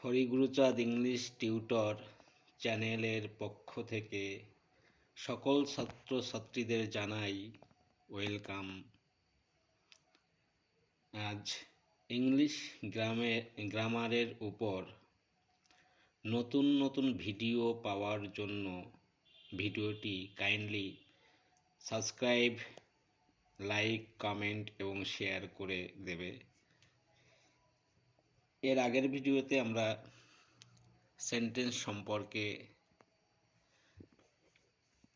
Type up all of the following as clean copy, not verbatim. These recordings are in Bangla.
হরিগুরুচাঁদ ইংলিশ টিউটর চ্যানেলের পক্ষ থেকে সকল ছাত্রছাত্রীদের জানাই ওয়েলকাম। আজ ইংলিশ গ্রামারের উপর নতুন নতুন ভিডিও পাওয়ার জন্য ভিডিওটি কাইন্ডলি সাবস্ক্রাইব, লাইক, কমেন্ট এবং শেয়ার করে দেবে। এর আগের ভিডিওতে আমরা সেন্টেন্স সম্পর্কে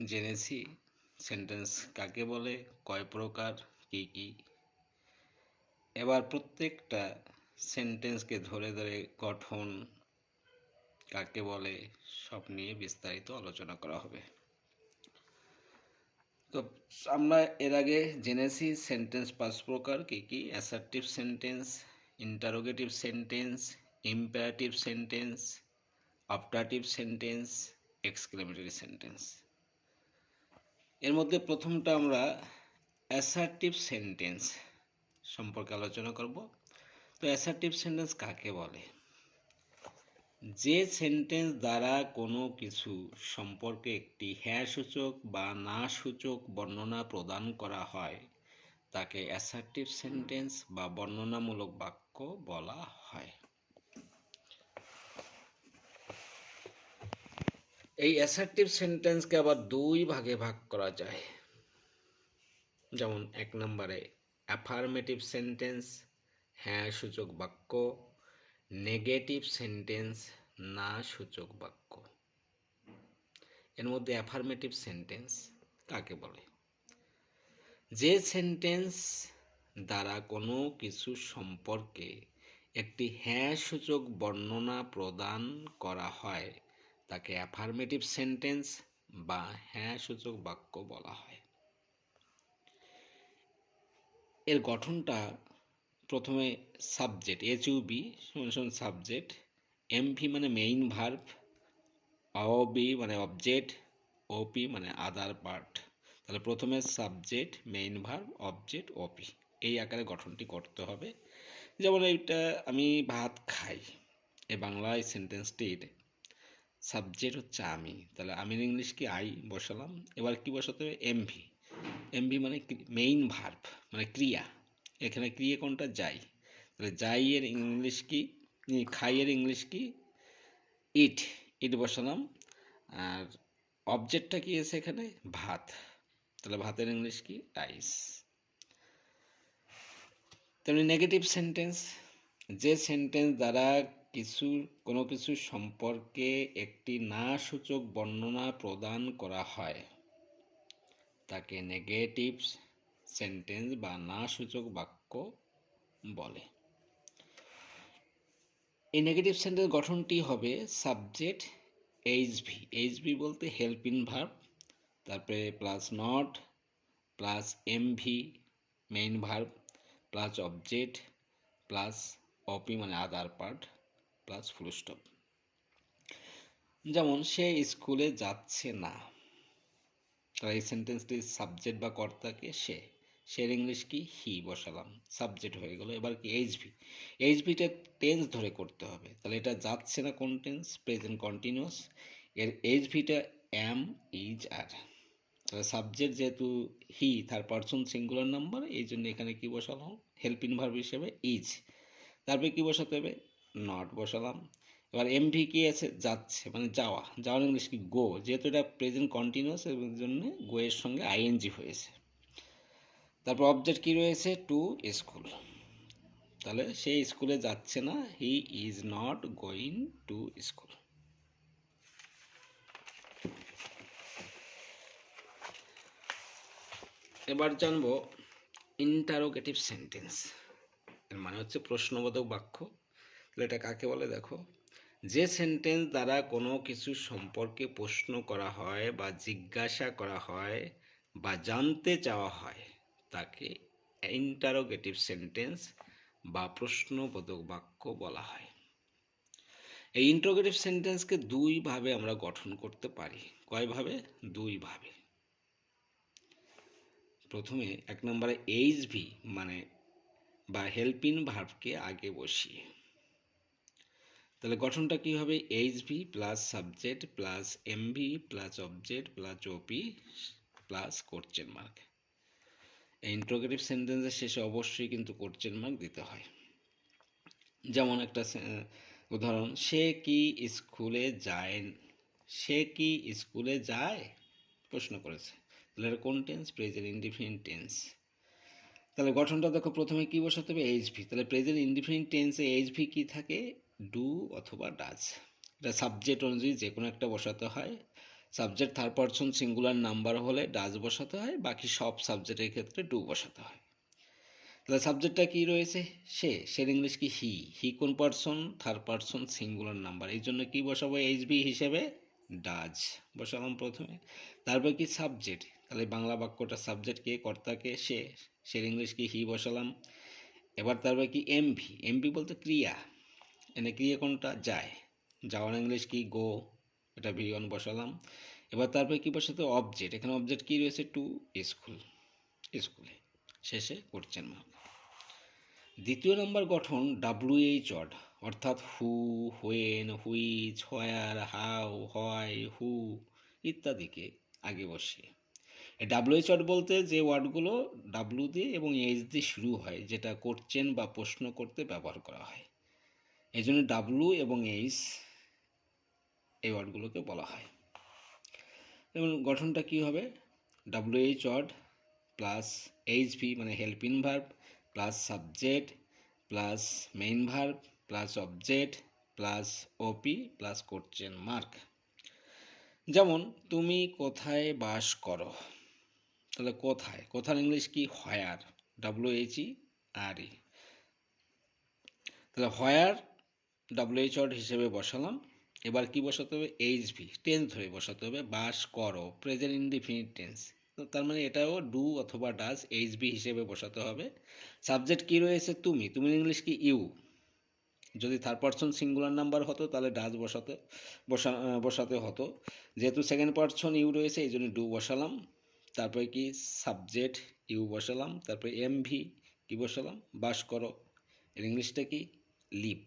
জেনেছি। সেন্টেন্স কাকে বলে, কয় প্রকার, কি কি। এবার প্রত্যেকটা সেন্টেন্সকে ধরে ধরে গঠন, কাকে বলে, সব নিয়ে বিস্তারিত আলোচনা করা হবে। তো আমরা এর আগে জেনেছি সেন্টেন্স 5 প্রকার কি কি: assertive sentence, interrogative sentence, imperative sentence, optative sentence, exclamatory sentence. এর মধ্যে প্রথমটা আমরা অ্যাসার্টিভ সেন্টেন্স সম্পর্কে আলোচনা করব। তো অ্যাসার্টিভ সেন্টেন্স কাকে বলে? যে সেন্টেন্স দ্বারা কোনো কিছু সম্পর্কে একটি হ্যাঁ সূচক বা না সূচক বর্ণনা প্রদান করা হয় তাকে অ্যাসার্টিভ সেন্টেন্স বা বর্ণনামূলক বাক্য বলা হয়। এই অ্যাসার্টিভ সেন্টেন্সকে আবার দুই ভাগে ভাগ করা যায়। যেমন 1 নম্বরে অ্যাফার্মেটিভ সেন্টেন্স, হ্যাঁ সূচক বাক্য; নেগেটিভ সেন্টেন্স, না সূচক বাক্য। এর মধ্যে অ্যাফার্মেটিভ সেন্টেন্স কাকে বলে? যে সেন্টেন্স দ্বারা কোনো কিছু সম্পর্কে একটি হ্যাঁ সূচক বর্ণনা প্রদান করা হয় তাকে অ্যাফার্মেটিভ সেন্টেন্স বা হ্যাঁ সূচক বাক্য বলা হয়। এর গঠনটা প্রথমে সাবজেক্ট, HUB সাবজেক্ট, MP মানে মেইন ভার্ব, OB মানে অবজেক্ট, OP মানে আদার পার্ট। তাহলে প্রথমে subject, main verb, object, OP, এই আকারে গঠনটি করতে হবে। যেমন এইটা আমি ভাত খাই, এই বাংলায় সেন্টেন্সটির সাবজেক্ট হচ্ছে আমি, তাহলে আমির ইংলিশ কি আই বসালাম। এবার কি বসাতে হবে? MV মানে মেইন ভার্ব মানে ক্রিয়া। এখানে ক্রিয়া কোনটা? যাই। তাহলে যাই এর ইংলিশ কি? খাই এর ইংলিশ কি? ইট বসালাম। আর অবজেক্টটা কি আছে এখানে? ভাত। তাহলে ভাতের ইংলিশ কি? রাইস। তেমনি নেগেটিভ সেন্টেন্স, যে সেন্টেন্স দ্বারা কোনো কিছু সম্পর্কে একটি না সূচক বর্ণনা প্রদান করা হয় তাকে নেগেটিভ সেন্টেন্স বা না সূচক বাক্য বলে। এই নেগেটিভ সেন্টেন্স গঠনটি হবে সাবজেক্ট, HV বলতে হেল্পিং ভার্ব, তারপরে plus not, plus MV main verb, plus object, plus OP মানে other part, plus full stop. যেমন সে স্কুলে যাচ্ছে না, তাহলে এই সেন্টেন্সটির সাবজেক্ট বা কর্তাকে সে, সের ইংলিশ কি? হি বসালাম, সাবজেক্ট হয়ে গেল। এবার কি? HVটা টেন্স ধরে করতে হবে। তাহলে এটা যাচ্ছে না কোন টেন্স? Present continuous. এর HVটা am, is, are। তাহলে সাবজেক্ট যেহেতু হি, তার পার্সন সিঙ্গুলার নাম্বার, এই জন্য এখানে কি বসালাম? হেল্পিং ভার্ব হিসেবে ইজ। তারপরে কি বসাতে হবে? নট বসালাম। এবার MV কি আছে? যাচ্ছে মানে যাওয়া, যাওয়ার ইংলিশ কি? গো। যেহেতু এটা প্রেজেন্ট কন্টিনিউয়াস এর জন্য গো এর সঙ্গে ING হয়েছে। তারপর অবজেক্ট কি রয়েছে? To school. তাহলে সে স্কুলে যাচ্ছে না, he is not going to school. এবার জানবো ইন্টারোগেটিভ সেন্টেন্স। এর মানে হচ্ছে প্রশ্নবোধক বাক্য। তাহলে এটা কাকে বলে? দেখো, যে সেন্টেন্স দ্বারা কোনো কিছু সম্পর্কে প্রশ্ন করা হয় বা জিজ্ঞাসা করা হয় বা জানতে চাওয়া হয় তাকে ইন্টারোগেটিভ সেন্টেন্স বা প্রশ্নবোধক বাক্য বলা হয়। এই ইন্টারোগেটিভ সেন্টেন্সকে দুই ভাবে আমরা গঠন করতে পারি। কয়ভাবে? দুই ভাবে। প্রথমে 1 নম্বরে HV মানে বা হেল্পিং ভার্বকে আগে বসিয়ে। তো তাহলে গঠনটা কি হবে? HV plus subject plus MV plus object plus OP plus question mark. এই ইন্টারোগেটিভ সেন্টেন্সের শেষে অবশ্যই কিন্তু কোশ্চেন মার্ক দিতে হয়। যেমন একটা উদাহরণ, সে কি স্কুলে যায়? সে কি স্কুলে যায় প্রশ্ন করেছে। তাহলে এটা কোন টেন্স? Present indefinite tense. তাহলে গঠনটা দেখো, প্রথমে কি বসাতে হবে? এইচভি। তাহলে প্রেজেন্ট ইনডিফিনিট টেন্সে এইচভি কি থাকে? ডু অথবা ডাজ। এটা সাবজেক্ট অনুযায়ী যে কোনো একটা বসাতে হয়। Subject third person singular number হলে ডাজ বসাতে হয়, বাকি সব সাবজেক্টের ক্ষেত্রে ডু বসাতে হয়। তাহলে সাবজেক্টটা কি রয়েছে? সে। সের ইংলিশ কি? হি। হি কোন person? Third person singular number, এই জন্য কি বসাবো এইচবি হিসেবে? ডাজ বসালাম প্রথমে। তারপর কি? সাবজেক্ট। তাহলে বাংলা বাক্যটা সাবজেক্ট কে? কর্তাকে সে। সের ইংলিশ কি? হি বসালাম। এবার তারপর কি? এমভি। এমভি বলতে ক্রিয়া, এনে ক্রিয়া কোনটা? যায়। যাওয়ার ইংলিশ কি? গো, এটা ভি ওয়ান বসালাম। এবার তারপরে কি বসাতে? অবজেক্ট। এখানে অবজেক্ট কি রয়েছে? টু স্কুল, স্কুলে। শেষে কোশ্চেন মার্ক। দ্বিতীয় নম্বর গঠন ডাব্লিউএইচ ওয়ার্ড, অর্থাৎ who, when, which, where, how, why, who ইত্যাদিকে আগে বসিয়ে। এই ডাব্লিউএইচ ওয়ার্ড বলতে যে ওয়ার্ডগুলো ডাব্লিউ দিয়ে এবং এইচ দিয়ে শুরু হয়, যেটা কোশ্চেন বা প্রশ্ন করতে ব্যবহার করা হয়, এই জন্য ডাব্লিউ এবং এইচ এই ওয়ার্ডগুলোকে বলা হয়। যেমন গঠনটা কি হবে? ডাব্লিউএইচ ওয়ার্ড প্লাস এইচভি মানে helping verb plus subject plus main verb plus object plus OP plus question mark. যেমন তুমি কোথায় বাস করো? তাহলে কোথায়, কোথার ইংলিশ কি? হোয়ার, ডাব্লিউএইচই আর ই। তাহলে হোয়ার ডাব্লিউএইচ ওয়ার্ড হিসেবে বসালাম। এবার কি বসাতে হবে? এইচভি, টেন্স ধরে বসাতে হবে। বাস করো প্রেজেন্ট ইনডিফিনিট টেন্স, তো তার মানে এটাও ডু অথবা ডাজ এইচবি হিসেবে বসাতে হবে। সাবজেক্ট কি রয়েছে? তুমি, তুমি ইংলিশ কি? ইউ। যদি থার্ড পারসন সিঙ্গুলার নাম্বার হতো তাহলে ডাজ বসাতে হতো। যেহেতু সেকেন্ড পারসন ইউ রয়েছে এই জন্য ডু বসালাম। তারপরে কি? সাবজেক্ট ইউ বসালাম। তারপরে এমভি কি বসালাম? বাস করো, এর ইংলিশটা কি? লিভ।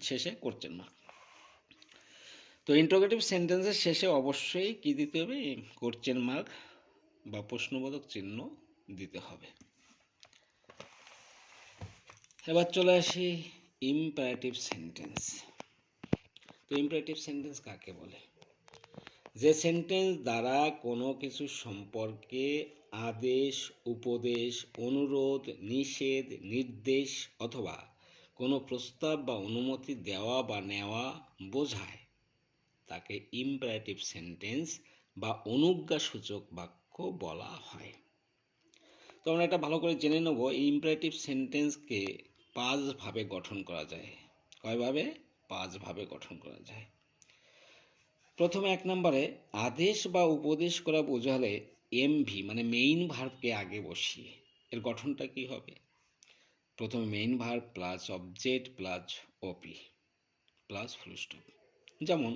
শেষে কোশ্চেন মার্ক। তো ইন্টারোগেটিভ সেন্টেন্সের শেষে অবশ্যই কি দিতে হবে? কোশ্চেন মার্ক বা প্রশ্নবোধক চিহ্ন দিতে হবে। এবার চলে আসি ইম্পারেটিভ সেন্টেন্স। তো ইম্পারেটিভ সেন্টেন্স কাকে বলে? যে সেন্টেন্স দ্বারা কোনো কিছু সম্পর্কে আদেশ, উপদেশ, অনুরোধ, নিষেধ, নির্দেশ অথবা কোনো প্রস্তাব বা অনুমতি দেওয়া বা নেওয়া বোঝায় তাকে ইম্পারেটিভ সেন্টেন্স বা অনুজ্ঞাসূচক বাক্য বলা হয়। তো আমরা এটা ভালো করে জেনে নেব, এই ইম্পারেটিভ সেন্টেন্সকে 5 ভাবে গঠন করা যায়। কয়ভাবে? 5 ভাবে গঠন করা যায়। প্রথমে 1 নম্বরে আদেশ বা উপদেশ করা বোঝালে এমভি মানে মেইন ভার্বকে আগে বসিয়ে এর গঠনটা কি হবে? প্রথমে main verb plus object plus OP plus full stop. যেমন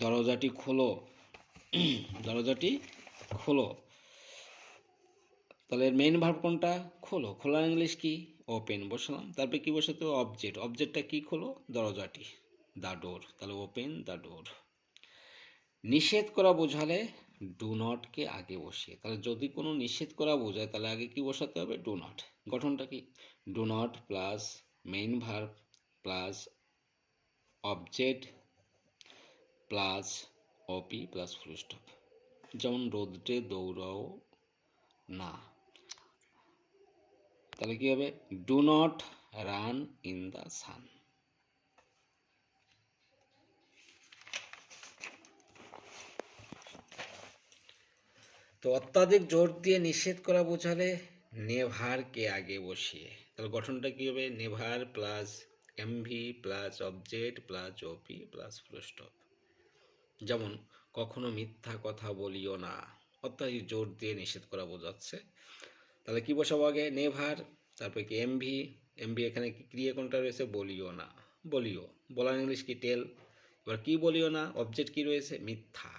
দরজাটি খোলো, দরজাটি খোলো। তাহলে মেইন ভার্ব কোনটা? খোলো। খোলার ইংলিশ কি? ওপেন বসালাম। তারপরে কি বসাতে? অবজেক্ট। অবজেক্টটা কি? খোলো দরজাটি, দ্য ডোর, তাহলে ওপেন দ্য ডোর। নিষেধ করা বোঝালে ডু নটকে আগে বসিয়ে, তাহলে যদি কোনো নিষেধ করা বোঝায় তাহলে আগে কি বসাতে হবে? Do not. গঠনটা কি? Do not plus main verb plus object plus OP plus full stop. যেমন রোদ্রে দৌড়াও না, তাহলে কি হবে? Do not run in the sun. তো অত্যাধিক জোর দিয়ে নিষেধ করা বোঝালে নেভারকে আগে বসিয়ে, তাহলে গঠনটা কি হবে? Never plus MV plus object plus OP plus full stop. যেমন কখনো মিথ্যা কথা বলিও না, অত্যাধিক জোর দিয়ে নিষেধ করা বোঝাচ্ছে, তাহলে কি বসাবো আগে? নেভার। তারপরে কি? এমভি। এমভি এখানে কি ক্রিয়া কোনটা রয়েছে? বলিও না, বলিও। বলার ইংলিশ কি? টেল। এবার কি বলিও না? অবজেক্ট কি রয়েছে? মিথ্যা।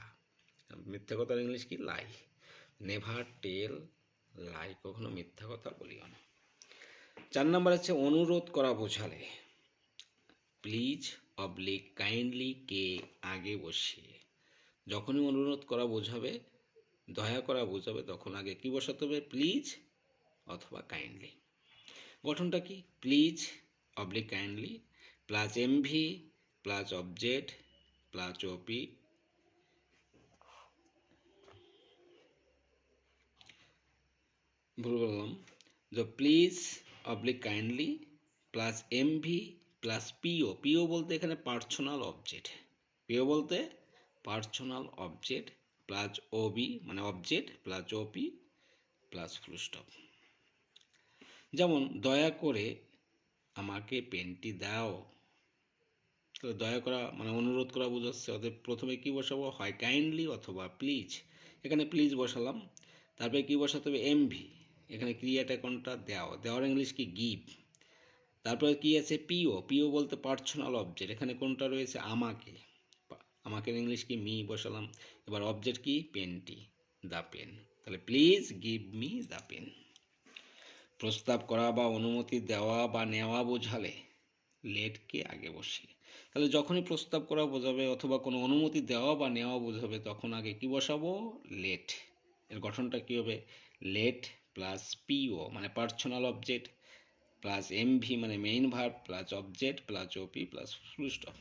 মিথ্যা কথার ইংলিশ কি? লাই। নেভার টেল লাই, কখনো মিথ্যা কথা বলিও না। 4 নম্বর হচ্ছে অনুরোধ করা বোঝালে প্লিজ অবলিক কাইন্ডলি কে আগে বসিয়ে। যখনই অনুরোধ করা বোঝাবে, দয়া করা বোঝাবে, তখন আগে কি বসাতে হবে? প্লিজ অথবা কাইন্ডলি। গঠনটা কি? Please oblique kindly plus MV plus object plus OP ভুল বললাম, যে please oblique kindly plus MV plus PO. PO বলতে এখানে পার্সোনাল অবজেক্ট, পিও বলতে পার্সোনাল অবজেক্ট প্লাস ওবি মানে object plus OP plus full stop. যেমন দয়া করে আমাকে পেনটি দাও। তো দয়া করা মানে অনুরোধ করা বোঝাচ্ছে, অতএব প্রথমে কি বসাবো? হয় কাইন্ডলি অথবা প্লিজ। এখানে প্লিজ বসালাম, তারপরে কি বসাতে হবে? এমভি। এখানে ক্রিয়াটা কোনটা? দেও। দেওয়ার ইংলিশ কি? গিভ। তারপরে কি আছে? পিও। পিও বলতে পার্সোনাল অবজেক্ট, এখানে কোনটা রয়েছে? আমাকে। আমাকে ইংলিশ কি? মি বসালাম। এবার অবজেক্ট কি? পেনটি, দ্য পেন। তাহলে please give me the pen. প্রস্তাব করা বা অনুমতি দেওয়া বা নেওয়া বোঝালে লেটকে আগে বসিয়ে। তাহলে যখনই প্রস্তাব করা বোঝাবে অথবা কোনো অনুমতি দেওয়া বা নেওয়া বোঝাবে, তখন আগে কি বসাবো? লেট। এর গঠনটা কি হবে? লেট প্লাস পিও মানে পার্সোনাল অবজেক্ট প্লাস এমভি মানে main verb plus object plus OP plus full stop.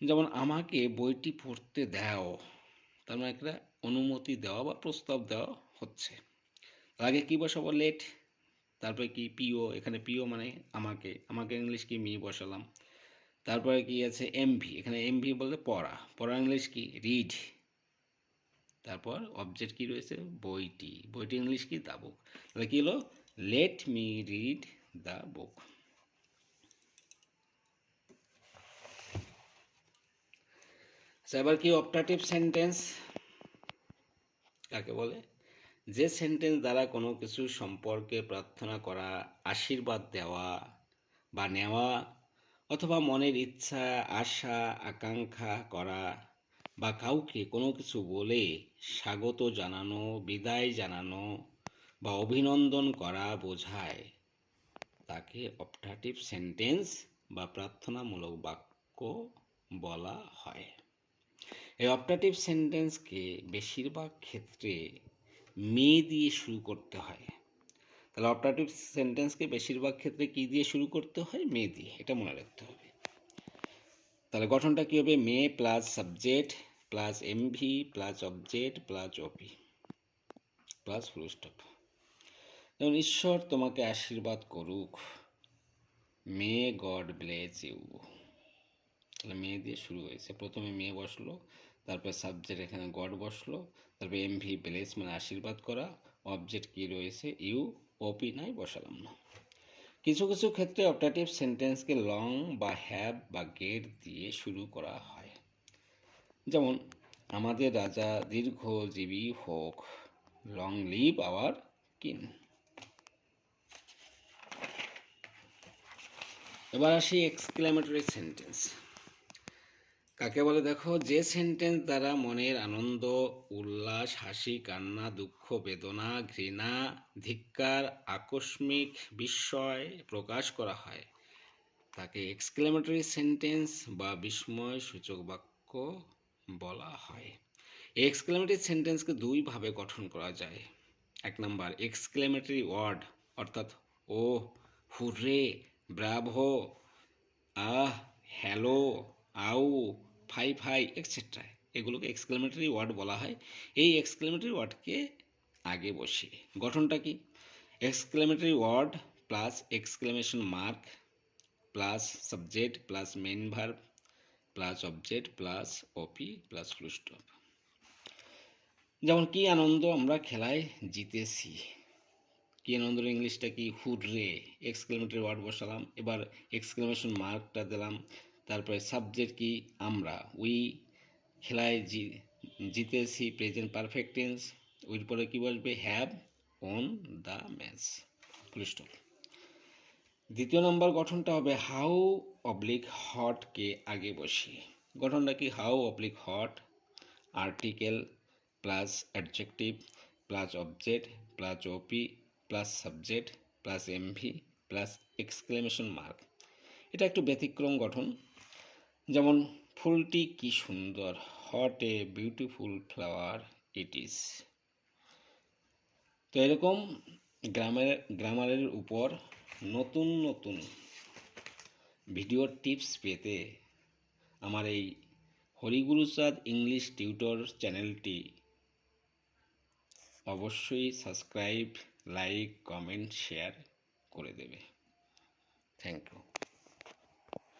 যেমন আমাকে বইটি পড়তে দাও, তার মানে একটা অনুমতি দেওয়া বা প্রস্তাব দেওয়া হচ্ছে। তার আগে কি বসাবো? লেট। তারপরে কি? পিও। এখানে পিও মানে আমাকে, আমাকে ইংলিশ কি? মি বসালাম। তারপরে কি আছে? এমভি। এখানে এমভি বলতে পড়া, পড়া ইংলিশ কি? রিড। তারপর অবজেক্ট কি রয়েছে? বইটি, বইটি ইংলিশ কি? The book. তাহলে কি হলো? Let me read the book. এবার কি? অপটাটিভ সেন্টেন্স কাকে বলে? যে সেন্টেন্স দ্বারা কোনো কিছু সম্পর্কে প্রার্থনা করা, আশীর্বাদ দেওয়া বা নেওয়া অথবা মনের ইচ্ছা, আশা, আকাঙ্ক্ষা করা বা কাউকে কোনো কিছু বলে স্বাগত জানানো, বিদায় জানানো বা অভিনন্দন করা বোঝায়, তাকে অপটাটিভ সেন্টেন্স বা প্রার্থনামূলক বাক্য বলা হয়। এই অপটাটিভ সেন্টেন্সকে বেশিরভাগ ক্ষেত্রে মে দিয়ে শুরু করতে হয়। তাহলে অপটাটিভ সেন্টেন্সকে বেশিরভাগ ক্ষেত্রে কি দিয়ে শুরু করতে হয়? মে দিয়ে, এটা মনে রাখতে হবে। তাহলে গঠনটা কি হবে? May plus subject plus MV plus object plus OP plus full stop. যেমন ঈশ্বর তোমাকে আশীর্বাদ করুক, মে গড ব্লেস ইউ। তাহলে মে দিয়ে শুরু হয়েছে, প্রথমে মে বসলো, তারপর সাবজেক্ট এখানে গড বসলো, তারপর এমভি ব্লেস মানে আশীর্বাদ করা, অবজেক্ট কি রয়েছে? ইউ, ওপি নাই বসালাম না। কিছু কিছু ক্ষেত্রে অপটাটিভ সেন্টেন্সকে লং বা হ্যাভ বা গেট দিয়ে শুরু করা হয়। যেমন আমাদের রাজা দীর্ঘজীবী হোক, লং লিভ আওয়ার কিং। এবার আসি এক্সক্লেমেটরি সেন্টেন্স কাকে বলে? দেখো, যে সেন্টেন্স দ্বারা মনের আনন্দ, উল্লাস, হাসি, কান্না, দুঃখ, বেদনা, ঘৃণা, ধিক্কার, আকস্মিক বিস্ময় প্রকাশ করা হয়, তাকে এক্সক্লেমেটরি সেন্টেন্স বা বিস্ময় সূচক বাক্য বলা হয়। এই এক্সক্লেমেটরি সেন্টেন্সকে দুইভাবে গঠন করা যায়। এক নাম্বার এক্সক্লেমেটরি ওয়ার্ড, অর্থাৎ oh, hurray, bravo, ah, hello, ow, fie fie etcetera, এগুলোকে এক্সক্লেমেটরি ওয়ার্ড বলা হয়। এই এক্সক্লেমেটরি ওয়ার্ডকে আগে বসিয়ে গঠনটা কি? Exclamatory word plus exclamation mark plus subject plus main verb plus object plus OP plus full stop. যেমন কি আনন্দ আমরা খেলায় জিতেছি, কি আনন্দের ইংলিশটা কি? হুররে। এক্সক্লেমেটরি ওয়ার্ড বসালাম, এবার এক্সক্লেমেশন মার্কটা দিলাম, তারপরে সাবজেক্ট কি? আমরা, উই, খেলায় জিতেছি প্রেজেন্ট পারফেক্ট টেন্স, উইর পরে কি বসবে? Have won the match, full stop. দ্বিতীয় নম্বর গঠনটা হবে হাউ অবলিক হটকে আগে বসিয়ে। গঠনটা কি? How oblique hot, article plus adjective plus object plus OP plus subject plus MV plus exclamation mark. এটা একটু ব্যতিক্রম গঠন। যেমন ফুলটি কি সুন্দর, what a beautiful flower it is. তো এরকম গ্রামারের উপর নতুন নতুন ভিডিও টিপস পেতে আমার এই হরিগুরুচাঁদ ইংলিশ টিউটর চ্যানেলটি অবশ্যই সাবস্ক্রাইব, লাইক, কমেন্ট, শেয়ার করে দেবে। Thank you.